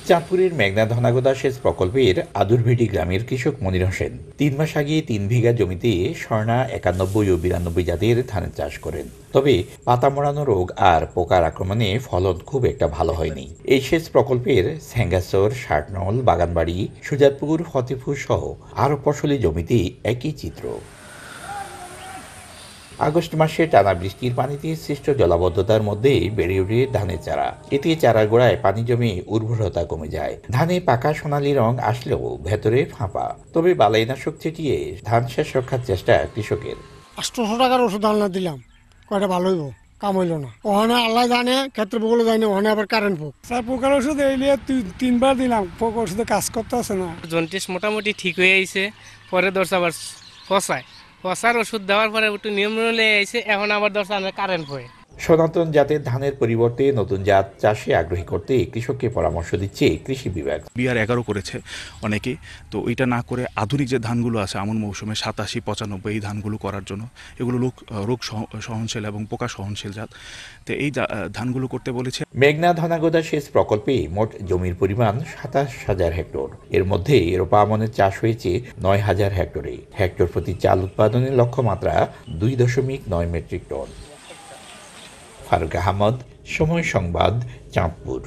চাঁদপুরের মেঘনা ধনাগদা সেচ প্রকল্পের আদুরভিটি গ্রামের কৃষক মনির হোসেন ৩ মাস আগে ৩ বিঘা জমিতে স্বর্ণা ৯১ ও ৯২ জাতের ধানের চাষ করেন। তবে পাতা মোড়ানো রোগ আর পোকার আক্রমণে ফলন খুব একটা ভালো হয়নি। এই সেচ প্রকল্পের স্যাঙ্গাসর, ষাটনল, বাগানবাড়ি, সুজাতপুর, ফতেপুর সহ আরও ফসলি জমিতে একই চিত্র। আগস্ট মাসে টানা বৃষ্টির পানিতে সৃষ্ট জলাবদ্ধতার মধ্যে বেড়ে ওঠে ধানের চারা। এতে চারার গোড়ায় পানি জমে উর্বরতা কমে যায়। ধানে পাকা সোনালী রং আসলেও ভেতরে ফাঁপা। তবে বালাইনাশক ছিটিয়ে ধান শেষ রক্ষার চেষ্টা কৃষকের। ৮০০ টাকার ওষুধ আনলা দিলাম, কয়টা ভালো হইব, কাম হইল না। ওখানে আল্লাহ জানে, ক্ষেত্রে বলে জানে, ওখানে আবার কারেন্ট পোক। স্যার পোকার ওষুধ এলে 3বার দিলাম, পোক ওষুধে কাজ করতে আছে না। জন্ডিস মোটামুটি ঠিক হয়ে আইছে, পরে দর্শা আবার ফসার ওষুধ দেওয়ার পরে একটু নিয়ম নিয়ে আইছে, এখন আবার দর্শা কারেন্ট হয়ে। সনাতন জাতের ধানের পরিবর্তে নতুন জাত চাষে আগ্রহী করতে কৃষককে পরামর্শ দিচ্ছে কৃষি বিভাগ। BR-11 করেছে অনেকে, তো ওইটা না করে আধুনিক যে ধানগুলো আছে আমন মৌসুমে 87, 95 এই ধানগুলো করার জন্য, এগুলো রোগ সহনশীল এবং পোকা সহনশীল জাত, তো এই ধানগুলো করতে বলেছে। মেঘনা ধনাগদা সেচ প্রকল্পে মোট জমির পরিমাণ ২৭,০০০ হেক্টর। এর মধ্যে রোপা আমনের চাষ হয়েছে ৯,০০০ হেক্টরে। হেক্টর প্রতি চাল উৎপাদনের লক্ষ্যমাত্রা ২.৯ মেট্রিক টন। ফারুক আহমদ, সময় সংবাদ, চাঁদপুর।